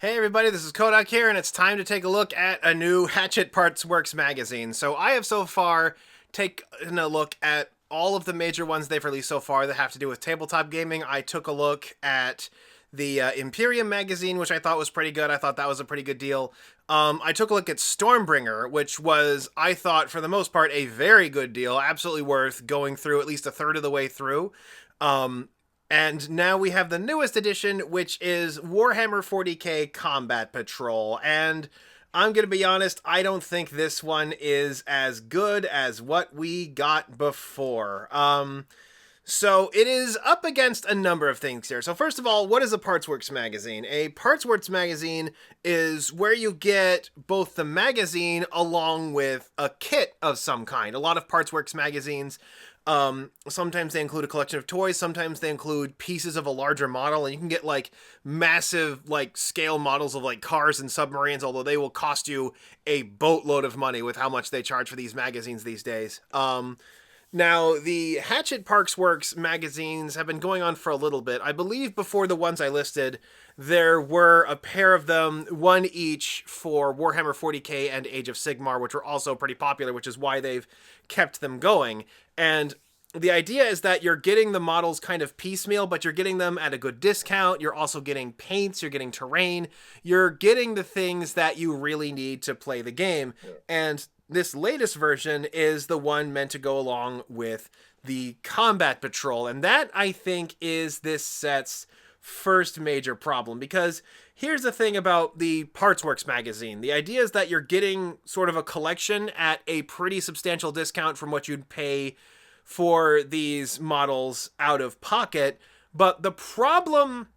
Hey everybody, this is Kohdok here, and it's time to take a look at a new Hatchet Parts Works magazine. So I have so far taken a look at all of the major ones they've released so far that have to do with tabletop gaming. I took a look at the Imperium magazine, which I thought was pretty good. I thought that was a pretty good deal. I took a look at Stormbringer, which was, I thought, for the most part, a very good deal. Absolutely worth going through at least a third of the way through. And now we have the newest edition, which is Warhammer 40k Combat Patrol. And I'm going to be honest, I don't think this one is as good as what we got before. So it is up against a number of things here. So first of all, what is a Partsworks magazine? A Partsworks magazine is where you get both the magazine along with a kit of some kind. A lot of Partsworks magazines, sometimes they include a collection of toys, sometimes they include pieces of a larger model, and you can get like massive like scale models of like cars and submarines, although they will cost you a boatload of money with how much they charge for these magazines these days. Now, the Hatchet Parks Works magazines have been going on for a little bit. I believe before the ones I listed, there were a pair of them, one each for Warhammer 40k and Age of Sigmar, which were also pretty popular, which is why they've kept them going. And the idea is that you're getting the models kind of piecemeal, but you're getting them at a good discount. You're also getting paints, you're getting terrain, you're getting the things that you really need to play the game. And this latest version is the one meant to go along with the Combat Patrol. And that, I think, is this set's first major problem. Because here's the thing about the Partsworks magazine. The idea is that you're getting sort of a collection at a pretty substantial discount from what you'd pay for these models out of pocket. But the problem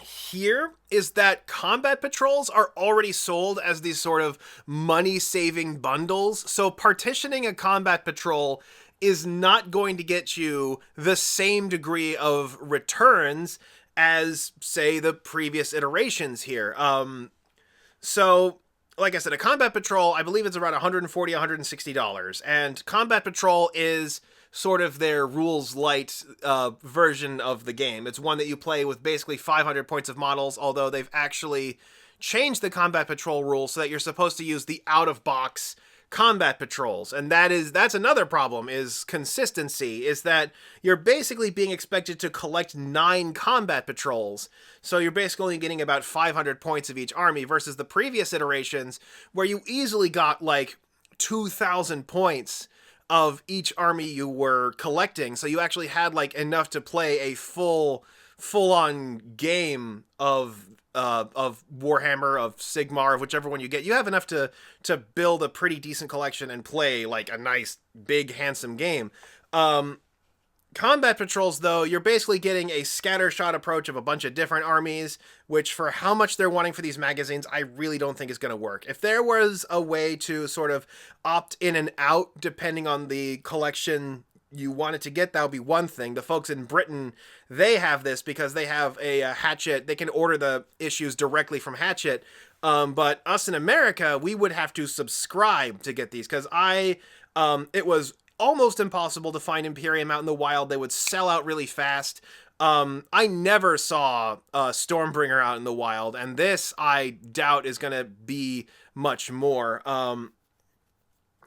here is that combat patrols are already sold as these sort of money-saving bundles. So partitioning a combat patrol is not going to get you the same degree of returns as, say, the previous iterations here. So, like I said, a combat patrol, I believe it's around $140, $160. And combat patrol is sort of their rules light version of the game. It's one that you play with basically 500 points of models, although they've actually changed the combat patrol rules so that you're supposed to use the out-of-box combat patrols. And that's another problem, is consistency, is that you're basically being expected to collect 9 combat patrols. So you're basically only getting about 500 points of each army versus the previous iterations where you easily got like 2,000 points of each army you were collecting. So you actually had like enough to play a full-on game of Warhammer, of Sigmar, of whichever one you get. You have enough to build a pretty decent collection and play like a nice, big, handsome game. Combat patrols, though, you're basically getting a scattershot approach of a bunch of different armies, which for how much they're wanting for these magazines, I really don't think is going to work. If there was a way to sort of opt in and out depending on the collection you wanted to get, that would be one thing. The folks in Britain, they have this because they have a Hatchet. They can order the issues directly from Hatchet. But us in America, we would have to subscribe to get these because it was almost impossible to find Imperium out in the wild. They would sell out really fast. I never saw Stormbringer out in the wild, and this I doubt is going to be much more.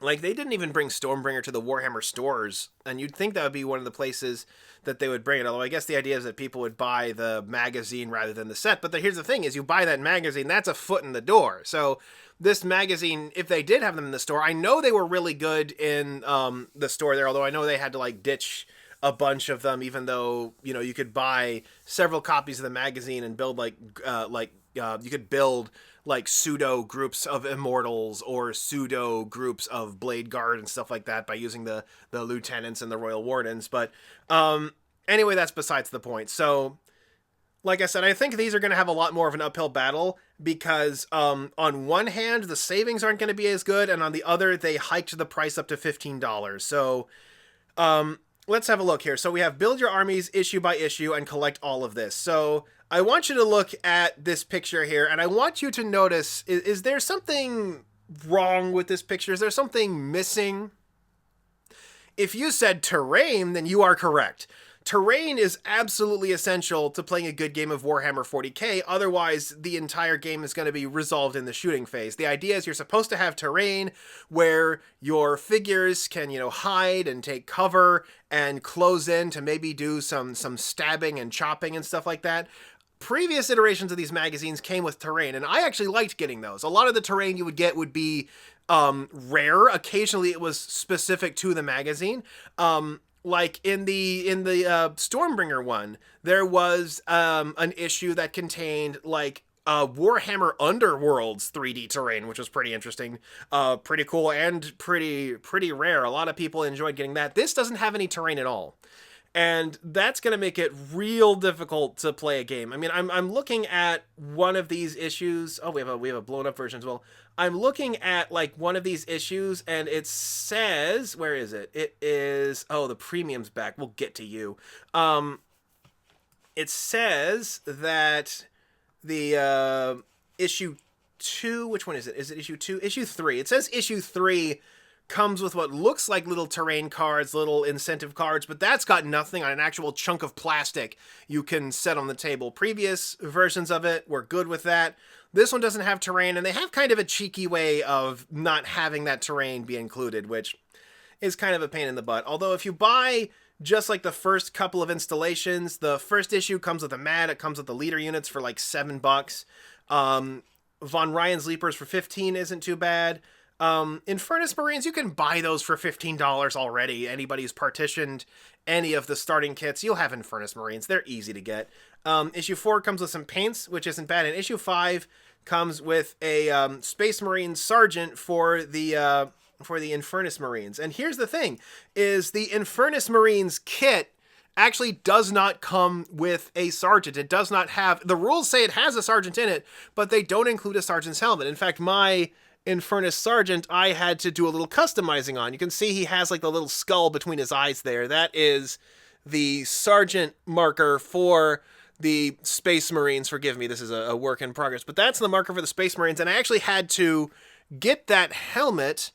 Like, they didn't even bring Stormbringer to the Warhammer stores, and you'd think that would be one of the places that they would bring it, although I guess the idea is that people would buy the magazine rather than the set. But here's the thing, is you buy that magazine, that's a foot in the door. So this magazine, if they did have them in the store, I know they were really good in the store there, although I know they had to like ditch a bunch of them, even though, you know, you could buy several copies of the magazine and build you could build like pseudo groups of immortals or pseudo groups of blade guard and stuff like that by using the lieutenants and the royal wardens. But anyway, that's besides the point. So like I said, I think these are going to have a lot more of an uphill battle because on one hand, the savings aren't going to be as good, and on the other, they hiked the price up to $15. So let's have a look here. So we have build your armies issue by issue and collect all of this. So I want you to look at this picture here, and I want you to notice, is there something wrong with this picture? Is there something missing? If you said terrain, then you are correct. terrain is absolutely essential to playing a good game of Warhammer 40k. Otherwise, the entire game is going to be resolved in the shooting phase. The idea is you're supposed to have terrain where your figures can, hide and take cover and close in to maybe do some stabbing and chopping and stuff like that. Previous iterations of these magazines came with terrain, and I actually liked getting those. A lot of the terrain you would get would be rare. Occasionally it was specific to the magazine. Like in the Stormbringer one, there was an issue that contained like Warhammer Underworld's 3D terrain, which was pretty interesting, pretty cool, and pretty rare. A lot of people enjoyed getting that. This doesn't have any terrain at all, and that's going to make it real difficult to play a game. I mean, I'm looking at one of these issues. Oh, we have a blown up version as well. I'm looking at like one of these issues, and it says, where is it? It is, oh, the premium's back. We'll get to you. It says that the issue 2, which one is it? Is it issue 2? Issue 3. It says issue 3 comes with what looks like little terrain cards, little incentive cards, but that's got nothing on an actual chunk of plastic you can set on the table. Previous versions of it were good with that. This one doesn't have terrain, and they have kind of a cheeky way of not having that terrain be included, which is kind of a pain in the butt. Although if you buy just like the first couple of installations, the first issue comes with a mat, it comes with the leader units for like $7. Von Ryan's Leapers for $15 isn't too bad. Infernus Marines, you can buy those for $15 already. Anybody who's partitioned any of the starting kits, you'll have Infernus Marines. They're easy to get. Issue 4 comes with some paints, which isn't bad. And issue 5 comes with a Space Marine Sergeant for the Infernus Marines. And here's the thing, is the Infernus Marines kit actually does not come with a sergeant. It does not have, the rules say it has a sergeant in it, but they don't include a sergeant's helmet. In fact, my Infernus Sergeant, I had to do a little customizing on. You can see he has like the little skull between his eyes there. That is the sergeant marker for the Space Marines. Forgive me, this is a work in progress, but that's the marker for the Space Marines, and I actually had to get that helmet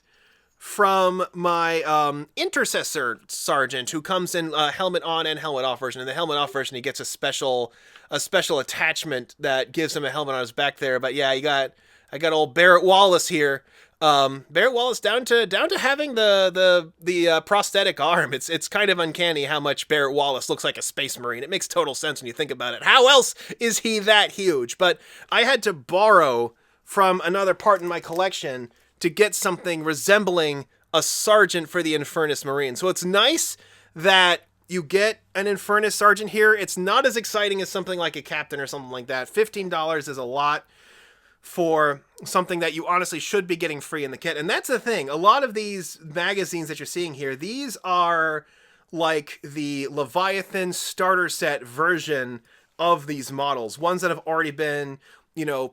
from my Intercessor Sergeant, who comes in helmet on and helmet off version. In the helmet off version, he gets a special attachment that gives him a helmet on his back there. But yeah, I got old Barrett Wallace here. Barrett Wallace down to having the prosthetic arm. It's kind of uncanny how much Barrett Wallace looks like a Space Marine. It makes total sense when you think about it. How else is he that huge? But I had to borrow from another part in my collection to get something resembling a sergeant for the Infernus Marine. So it's nice that you get an Infernus Sergeant here. It's not as exciting as something like a Captain or something like that. $15 is a lot for something that you honestly should be getting free in the kit. And that's the thing. A lot of these magazines that you're seeing here, these are like the Leviathan starter set version of these models. Ones that have already been,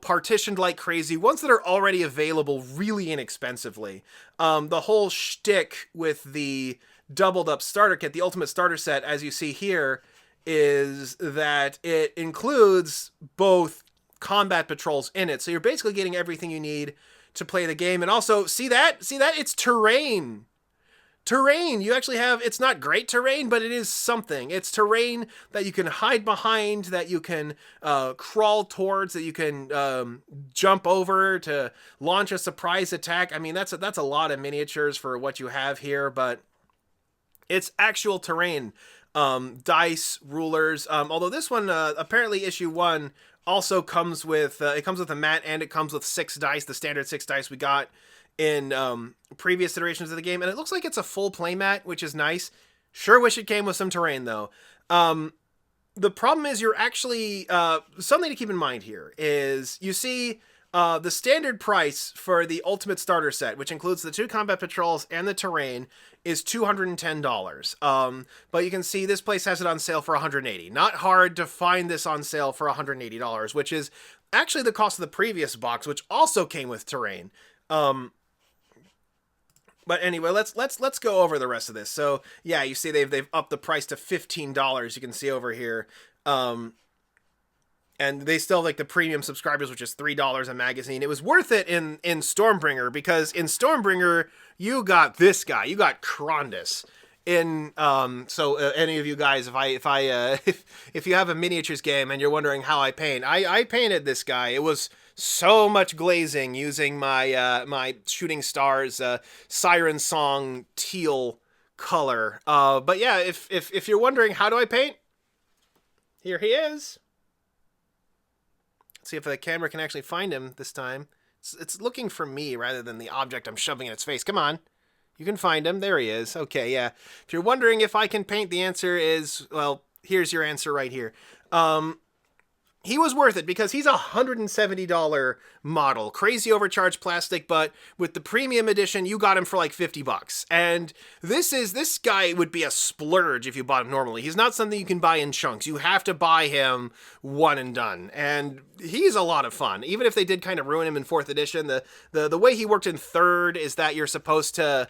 partitioned like crazy. Ones that are already available really inexpensively. The whole shtick with the doubled up starter kit, the ultimate starter set, as you see here, is that it includes both combat patrols in it. So you're basically getting everything you need to play the game. And also, see that? It's terrain. Terrain. You actually have, it's not great terrain, but it is something. It's terrain that you can hide behind, that you can crawl towards, that you can jump over to launch a surprise attack. I mean, that's a lot of miniatures for what you have here, but it's actual terrain. Dice, rulers. Although this one, apparently issue 1 also comes with, it comes with a mat, and it comes with 6 dice, the standard 6 dice we got in previous iterations of the game. And it looks like it's a full playmat, which is nice. Sure wish it came with some terrain, though. The problem is you're actually, something to keep in mind here is you see the standard price for the Ultimate Starter Set, which includes the 2 combat patrols and the terrain, is $210. But you can see this place has it on sale for $180. Not hard to find this on sale for $180, which is actually the cost of the previous box, which also came with terrain. But anyway, let's go over the rest of this. So yeah, you see they've upped the price to $15. You can see over here. And they still have like the premium subscribers, which is $3 a magazine. It was worth it in Stormbringer, because in Stormbringer, you got this guy. You got Krondus. Any of you guys, if you have a miniatures game and you're wondering how I paint, I painted this guy. It was so much glazing using my Shooting Stars Siren Song teal color. But yeah, if you're wondering how do I paint, here he is. Let's see if the camera can actually find him this time. It's looking for me rather than the object I'm shoving in its face. Come on. You can find him. There he is. Okay, yeah. If you're wondering if I can paint, the answer is, well, here's your answer right here. He was worth it because he's a $170 model. Crazy overcharged plastic, but with the premium edition, you got him for like $50. And this guy would be a splurge if you bought him normally. He's not something you can buy in chunks. You have to buy him one and done. And he's a lot of fun. Even if they did kind of ruin him in 4th edition, the way he worked in 3rd is that you're supposed to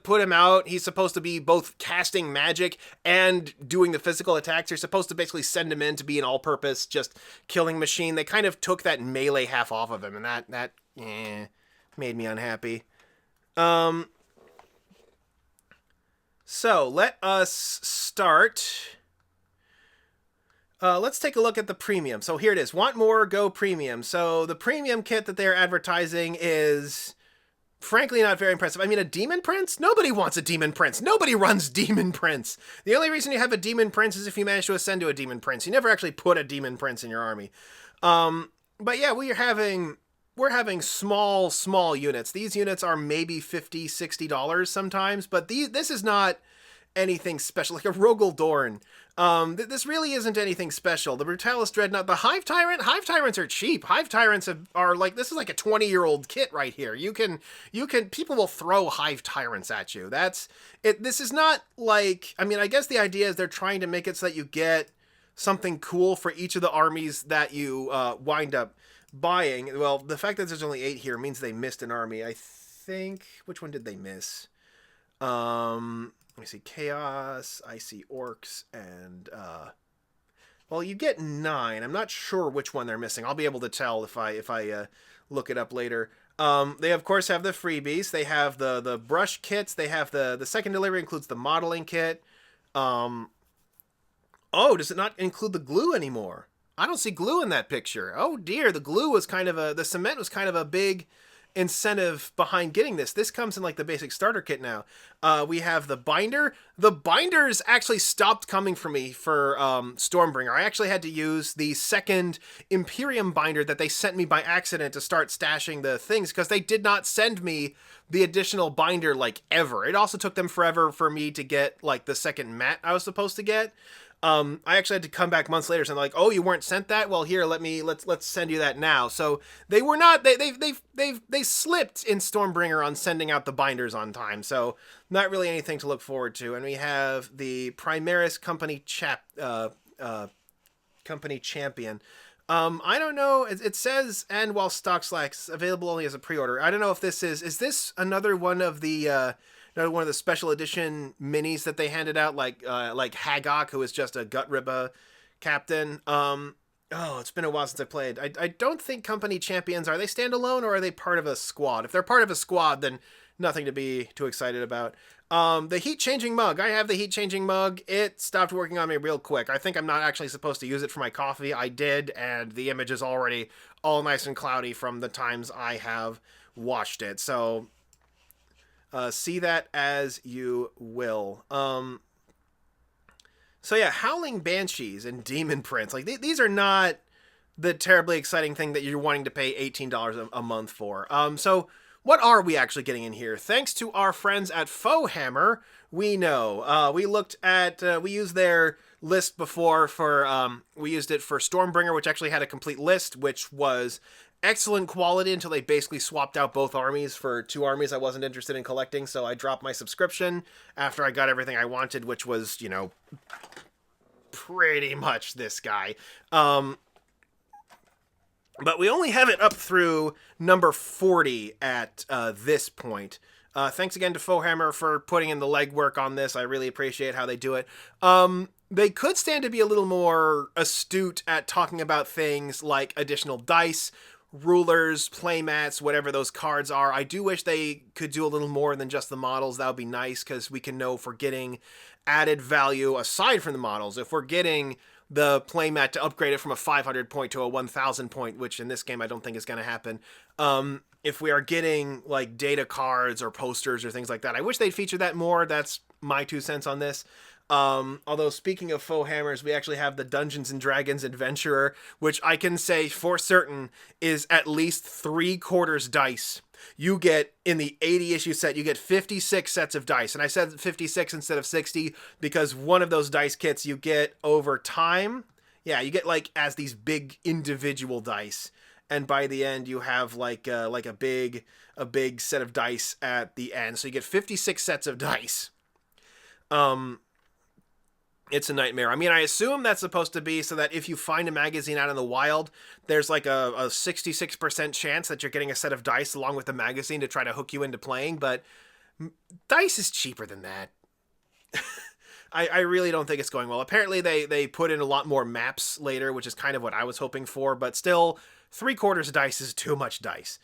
put him out. He's supposed to be both casting magic and doing the physical attacks. You're supposed to basically send him in to be an all-purpose, just killing machine. They kind of took that melee half off of him, and that made me unhappy. So let us start. Let's take a look at the premium. So here it is. Want more? Go premium. So the premium kit that they're advertising is frankly not very impressive. I mean, a Demon Prince? Nobody wants a Demon Prince. Nobody runs Demon Prince. The only reason you have a Demon Prince is if you manage to ascend to a Demon Prince. You never actually put a Demon Prince in your army. But yeah, we're having small units. These units are maybe $50, $60 sometimes, but this is not anything special. Like a Rogel Dorn. This really isn't anything special. The Brutalis Dreadnought, the Hive Tyrants are cheap. Hive Tyrants are like, this is like a 20-year-old kit right here. People will throw Hive Tyrants at you. That's it. This is not like, I mean, I guess the idea is they're trying to make it so that you get something cool for each of the armies that you wind up buying. Well, the fact that there's only 8 here means they missed an army. I think, which one did they miss? Let me see, Chaos, I see Orcs, and, well, you get 9. I'm not sure which one they're missing. I'll be able to tell if I look it up later. They, of course, have the freebies. They have the brush kits. They have the second delivery includes the modeling kit. Oh, does it not include the glue anymore? I don't see glue in that picture. Oh, dear, the glue was the cement was kind of a big incentive behind getting this. This comes in like the basic starter kit now. We have the binder. The binders actually stopped coming for me for Stormbringer. I actually had to use the second Imperium binder that they sent me by accident to start stashing the things because they did not send me the additional binder like ever. It also took them forever for me to get like the second mat I was supposed to get. I actually had to come back months later and like, oh, you weren't sent that? Well, here, let's send you that now. So they were not, they slipped in Stormbringer on sending out the binders on time. So not really anything to look forward to. And we have the Primaris Company Company Champion. I don't know. It says, and while stock slacks available only as a pre-order. I don't know if this is this another one of the, one of the special edition minis that they handed out, like Hagok, who is just a Gutribba captain. It's been a while since I played. I don't think Company Champions, are they standalone or are they part of a squad? If they're part of a squad, then nothing to be too excited about. The heat-changing mug. I have the heat-changing mug. It stopped working on me real quick. I think I'm not actually supposed to use it for my coffee. I did, and the image is already all nice and cloudy from the times I have watched it. So see that as you will. So yeah, Howling Banshees and Demon Prince. Like, these are not the terribly exciting thing that you're wanting to pay $18 a month for. So what are we actually getting in here? Thanks to our friends at Warhammer, we know. We looked at, we used their list before for, we used it for Stormbringer, which actually had a complete list, which was excellent quality until they basically swapped out both armies for 2 armies I wasn't interested in collecting, so I dropped my subscription after I got everything I wanted, which was, pretty much this guy. But we only have it up through number 40 at this point. Thanks again to Warhammer for putting in the legwork on this. I really appreciate how they do it. They could stand to be a little more astute at talking about things like additional dice, rulers, playmats, whatever those cards are. I do wish they could do a little more than just the models. That would be nice, because we can know if we're getting added value aside from the models. If we're getting the playmat to upgrade it from a 500 point to a 1000 point, which in this game I don't think is going to happen. If we are getting like data cards or posters or things like that, I wish they'd feature that more. That's my 2 cents on this. Although speaking of faux hammers, we actually have the Dungeons and Dragons Adventurer, which I can say for certain is at least 3/4 dice. You get, in the 80 issue set, you get 56 sets of dice. And I said 56 instead of 60 because one of those dice kits you get over time. Yeah, you get like as these big individual dice. And by the end you have like a big set of dice at the end. So you get 56 sets of dice. It's a nightmare. I mean, I assume that's supposed to be so that if you find a magazine out in the wild, there's like a 66% chance that you're getting a set of dice along with the magazine to try to hook you into playing, but dice is cheaper than that. I really don't think it's going well. Apparently they put in a lot more maps later, which is kind of what I was hoping for, but still, 3/4 dice is too much dice.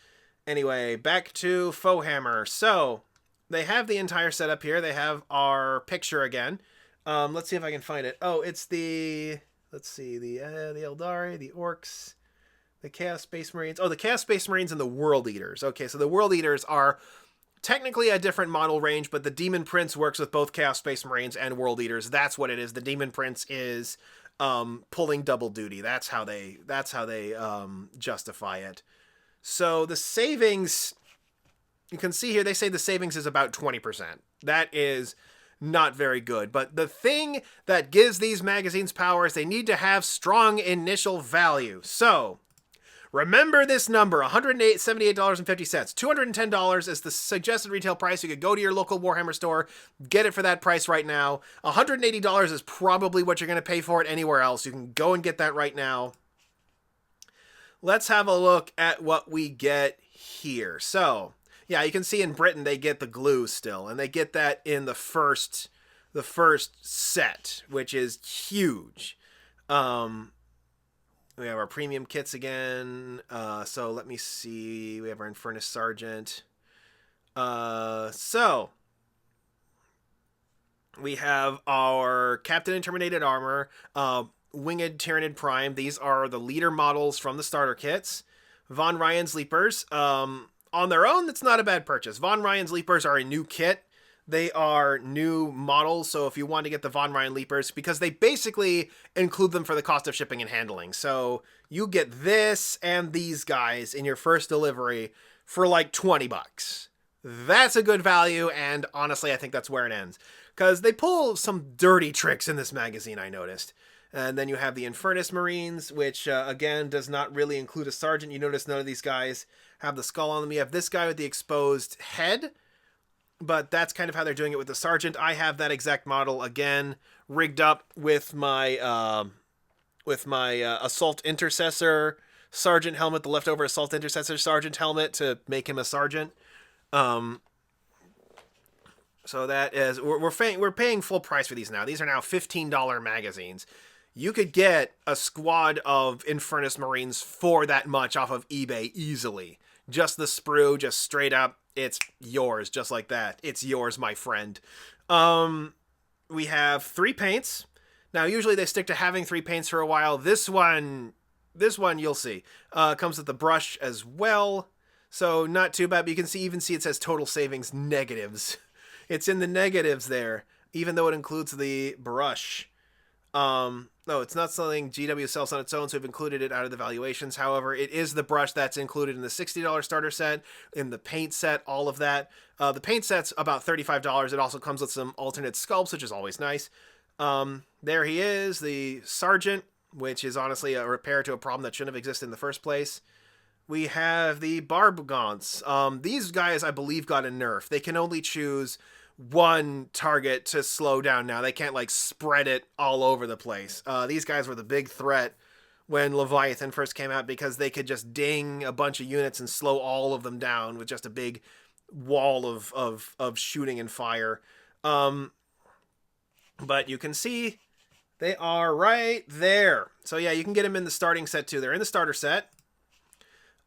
Anyway, back to Faux Hammer. So, they have the entire setup here. They have our picture again. Let's see if I can find it. Oh, it's the Eldari, the Orcs, the Chaos Space Marines. Oh, the Chaos Space Marines and the World Eaters. Okay, so the World Eaters are technically a different model range, but the Demon Prince works with both Chaos Space Marines and World Eaters. That's what it is. The Demon Prince is pulling double duty. That's how they justify it. So the savings, you can see here, they say the savings is about 20%. That is not very good. But the thing that gives these magazines power is they need to have strong initial value. So remember this number, $178.50. $210 is the suggested retail price. You could go to your local Warhammer store, get it for that price right now. $180 is probably what you're going to pay for it anywhere else. You can go and get that right now. Let's have a look at what we get here. So yeah, you can see in Britain they get the glue still, and they get that in the first set, which is huge. We have our premium kits again. So let me see. We have our Infernus Sergeant. So we have our Captain Interminated Armor, Winged Tyrannid Prime. These are the leader models from the starter kits. Von Ryan's Leapers. On their own, it's not a bad purchase. Von Ryan's Leapers are a new kit. They are new models, so if you want to get the Von Ryan Leapers, because they basically include them for the cost of shipping and handling. So you get this and these guys in your first delivery for like $20. That's a good value, and honestly, I think that's where it ends. Because they pull some dirty tricks in this magazine, I noticed. And then you have the Infernus Marines, which, again, does not really include a sergeant. You notice none of these guys have the skull on them. You have this guy with the exposed head, but that's kind of how they're doing it with the sergeant. I have that exact model, again, rigged up with my Assault Intercessor sergeant helmet, the leftover Assault Intercessor sergeant helmet to make him a sergeant. So that is, we're paying full price for these now. These are now $15 magazines. You could get a squad of Infernus Marines for that much off of eBay easily. Just the sprue, just straight up, it's yours, just like that. It's yours, my friend. We have 3 paints. Now, usually they stick to having 3 paints for a while. This one you'll see. Comes with the brush as well. So, not too bad, but you can even see it says total savings negatives. It's in the negatives there, even though it includes the brush. No, it's not something GW sells on its own, so we've included it out of the valuations. However, it is the brush that's included in the $60 starter set, in the paint set, all of that. The paint set's about $35. It also comes with some alternate sculpts, which is always nice. There he is, the Sergeant, which is honestly a repair to a problem that shouldn't have existed in the first place. We have the Barbagants. These guys, I believe, got a nerf. They can only choose one target to slow down now. They can't like spread it all over the place. These guys were the big threat when Leviathan first came out because they could just ding a bunch of units and slow all of them down with just a big wall of shooting and fire. But you can see they are right there. So yeah, you can get them in the starting set too. They're in the starter set.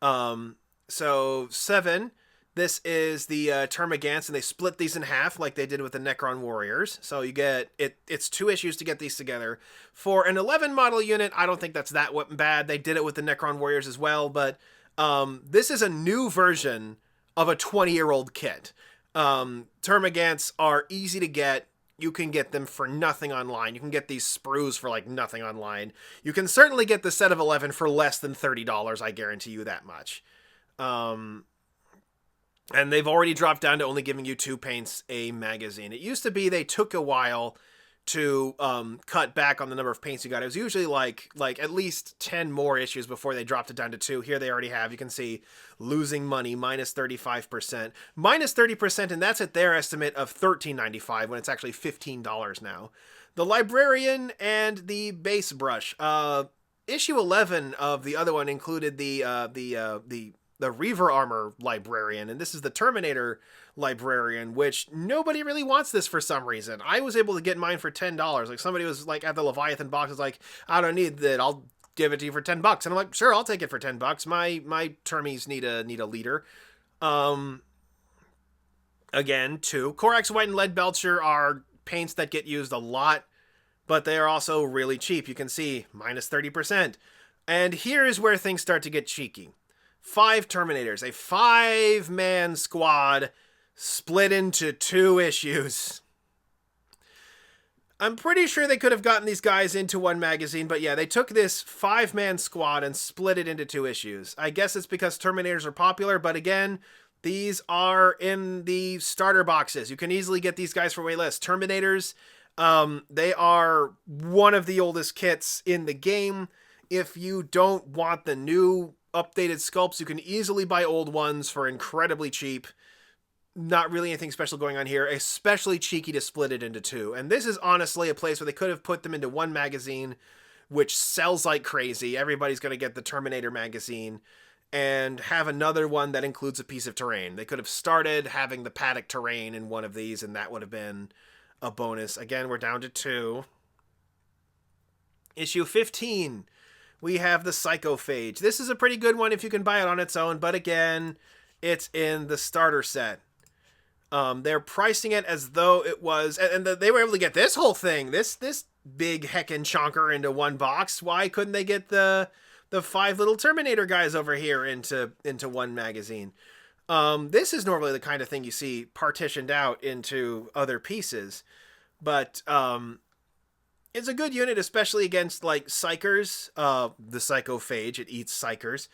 So 7, this is the Termagants, and they split these in half like they did with the Necron Warriors. So you get it's 2 issues to get these together. For an 11 model unit, I don't think that's that bad. They did it with the Necron Warriors as well, but this is a new version of a 20-year-old kit. Termagants are easy to get. You can get them for nothing online. You can get these sprues for like nothing online. You can certainly get the set of 11 for less than $30. I guarantee you that much. And they've already dropped down to only giving you 2 paints a magazine. It used to be they took a while to cut back on the number of paints you got. It was usually like at least 10 more issues before they dropped it down to 2. Here they already have. You can see losing money, minus 35%. Minus 30%, and that's at their estimate of $13.95 when it's actually $15 now. The Librarian and the Base Brush. Issue 11 of the other one included the Reaver Armor Librarian, and this is the Terminator Librarian, which nobody really wants this for some reason. I was able to get mine for $10. Like, somebody was like at the Leviathan box, was like, I don't need that, I'll give it to you for $10. And I'm like, sure, I'll take it for $10. My Termies need a leader. Again, 2. Korax White and Lead Belcher are paints that get used a lot, but they are also really cheap. You can see minus 30%. And here's where things start to get cheeky. 5 Terminators, a 5-man squad split into 2 issues. I'm pretty sure they could have gotten these guys into one magazine, but yeah, they took this 5-man squad and split it into 2 issues. I guess it's because Terminators are popular, but again, these are in the starter boxes. You can easily get these guys for way less. Terminators, they are one of the oldest kits in the game. If you don't want the new updated sculpts, you can easily buy old ones for incredibly cheap. Not really anything special going on here, especially cheeky to split it into 2. And this is honestly a place where they could have put them into one magazine, which sells like crazy. Everybody's going to get the Terminator magazine, and have another one that includes a piece of terrain. They could have started having the paddock terrain in one of these, and that would have been a bonus. Again, we're down to 2. Issue 15. We have the Psychophage. This is a pretty good one if you can buy it on its own, but again, it's in the starter set. They're pricing it as though it was, and they were able to get this whole thing, this big heckin' chonker into one box. Why couldn't they get the 5 little Terminator guys over here into one magazine? This is normally the kind of thing you see partitioned out into other pieces, but it's a good unit, especially against like psychers. The Psychophage, it eats psychers.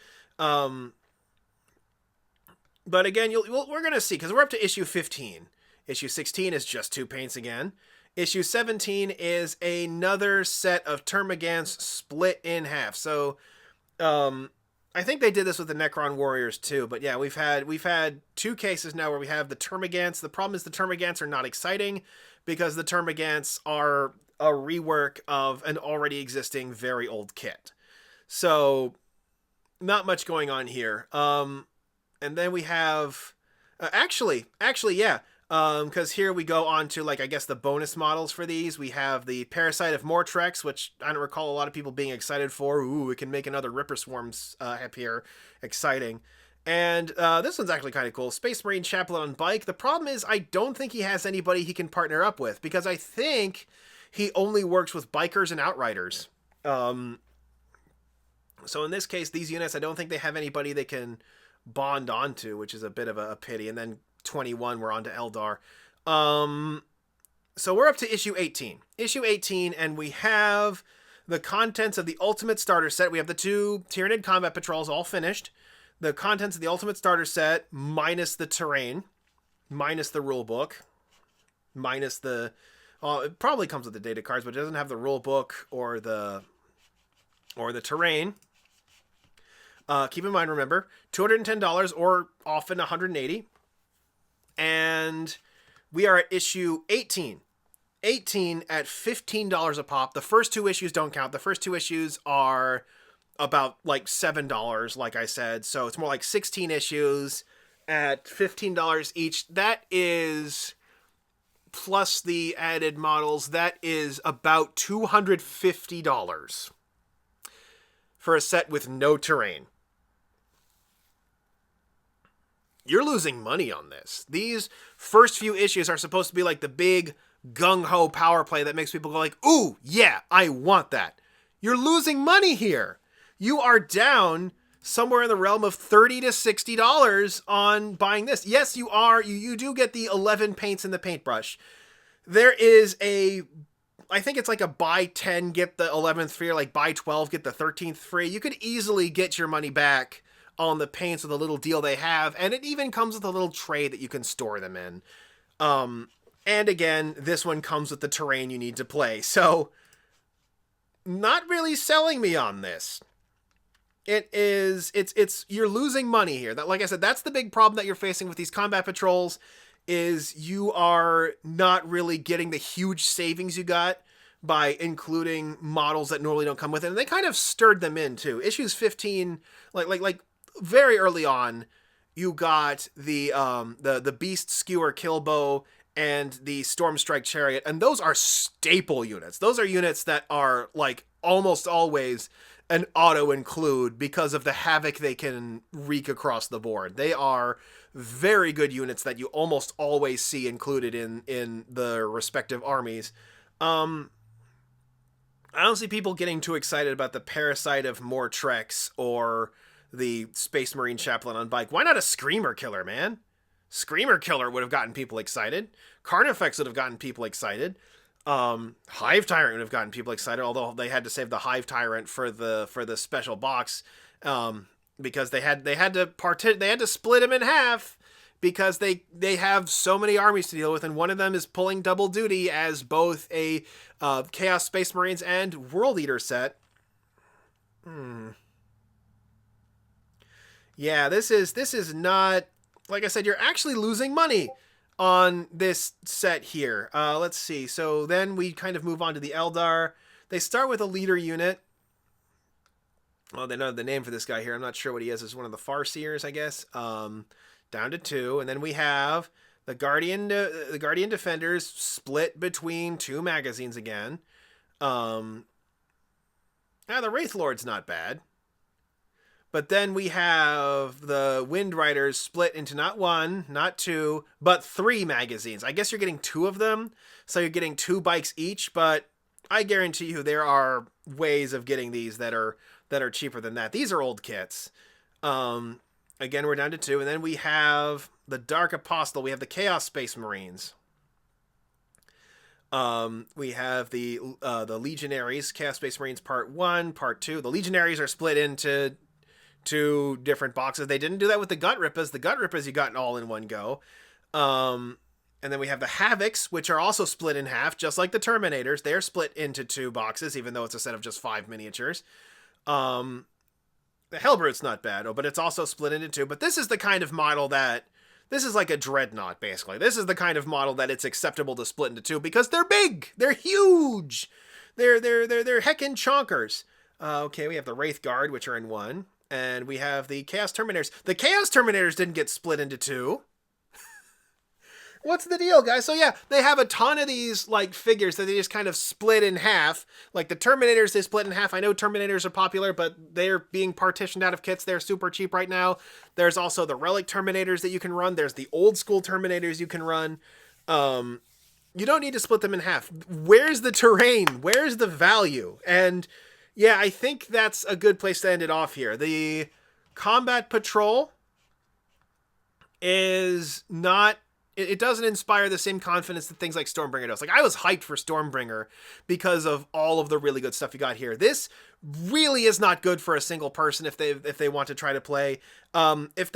But again, we're going to see, because we're up to issue 15. Issue 16 is just 2 paints again. Issue 17 is another set of Termagants split in half. So, I think they did this with the Necron Warriors too. But yeah, we've had 2 cases now where we have the Termagants. The problem is the Termagants are not exciting, because the Termagants are a rework of an already existing very old kit. So, not much going on here. And then we have, actually, yeah, because here we go on to, like, I guess the bonus models for these. We have the Parasite of Mortrex, which I don't recall a lot of people being excited for. Ooh, we can make another Ripper Swarms appear. Exciting. And this one's actually kind of cool. Space Marine Chaplain on Bike. The problem is I don't think he has anybody he can partner up with, because I think he only works with bikers and outriders. So in this case, these units, I don't think they have anybody they can bond onto, which is a bit of a pity. And then 21, we're on to Eldar. So we're up to issue 18. Issue 18, and we have the contents of the Ultimate Starter Set. We have the 2 Tyranid Combat Patrols all finished. The contents of the Ultimate Starter Set, minus the terrain, minus the rule book, minus the... it probably comes with the data cards, but it doesn't have the rule book or the terrain. Keep in mind, remember, $210 or often $180. And we are at issue 18. 18 at $15 a pop. The first 2 issues don't count. The first 2 issues are about like $7, like I said. So it's more like 16 issues at $15 each. That is, plus the added models, that is about $250 for a set with no terrain. you're losing money on this. These first few issues are supposed to be like the big gung-ho power play that makes people go like, ooh, yeah, I want that. You're losing money here. You are down somewhere in the realm of $30 to $60 on buying this. Yes, you are. You do get the 11 paints in the paintbrush. There is I think it's like a buy 10, get the 11th free, or like buy 12, get the 13th free. You could easily get your money back on the paints with a little deal they have, and it even comes with a little tray that you can store them in. And again, this one comes with the terrain you need to play. So, not really selling me on this. You're losing money here. That, like I said, that's the big problem that you're facing with these combat patrols, is you are not really getting the huge savings you got by including models that normally don't come with it. And they kind of stirred them in too. Issues 15, like very early on, you got the Beast Skewer Killbow and the Storm Strike Chariot, and those are staple units. Those are units that are like almost always an auto include because of the havoc they can wreak across the board. They are very good units that you almost always see included in the respective armies. I don't see people getting too excited about the Parasite of Mortrex or the Space Marine Chaplain on bike. Why not a Screamer Killer, man? Screamer Killer would have gotten people excited. Carnifex would have gotten people excited. Hive Tyrant would have gotten people excited, although they had to save the Hive Tyrant for the special box, because they had to split him in half because they have so many armies to deal with, and one of them is pulling double duty as both a Chaos Space Marines and World Eater set. Yeah, this is not, like I said, you're actually losing money on this set here. Let's see. So then we kind of move on to the Eldar. They start with a leader unit. Well, they know the name for this guy here. I'm not sure what he is. It's one of the Farseers, I guess. Down to 2. And then we have the Guardian Defenders split between 2 magazines again. The Wraith Lord's not bad. But then we have the Wind Riders split into not 1, not 2, but 3 magazines. I guess you're getting 2 of them, so you're getting 2 bikes each, but I guarantee you there are ways of getting these that are cheaper than that. These are old kits. Again, we're down to 2, and then we have the Dark Apostle. We have the Chaos Space Marines. We have the Legionaries, Chaos Space Marines Part 1, Part 2. The Legionaries are split into 2 different boxes. They didn't do that with the Gut Rippers. The Gut Rippers you got all in one go. And then we have the Havocs, which are also split in half, just like the Terminators. They're split into 2 boxes, even though it's a set of just 5 miniatures. The Hellbrute's not bad, but it's also split into 2. But this is the kind of model that, this is like a Dreadnought, basically. This is the kind of model that it's acceptable to split into 2 because they're big, they're huge, they're heckin' chonkers. Okay, we have the Wraith Guard, which are in 1. And we have the Chaos Terminators. The Chaos Terminators didn't get split into 2. What's the deal, guys? So yeah, they have a ton of these like figures that they just kind of split in half. Like the Terminators, they split in half. I know Terminators are popular, but they're being partitioned out of kits. They're super cheap right now. There's also the Relic Terminators that you can run. There's the old school Terminators you can run. You don't need to split them in half. Where's the terrain? Where's the value? And yeah, I think that's a good place to end it off here. The Combat Patrol is not, it doesn't inspire the same confidence that things like Stormbringer does. Like, I was hyped for Stormbringer because of all of the really good stuff you got here. This really is not good for a single person if they want to try to play. If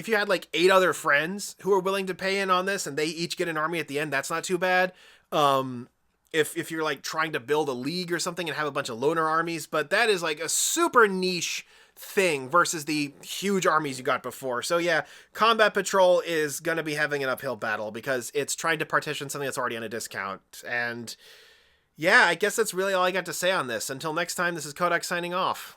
you had like 8 other friends who are willing to pay in on this and they each get an army at the end, that's not too bad. If you're like trying to build a league or something and have a bunch of loner armies, but that is like a super niche thing versus the huge armies you got before. So yeah, Combat Patrol is going to be having an uphill battle because it's trying to partition something that's already on a discount. And yeah, I guess that's really all I got to say on this. Until next time, this is Kohdok signing off.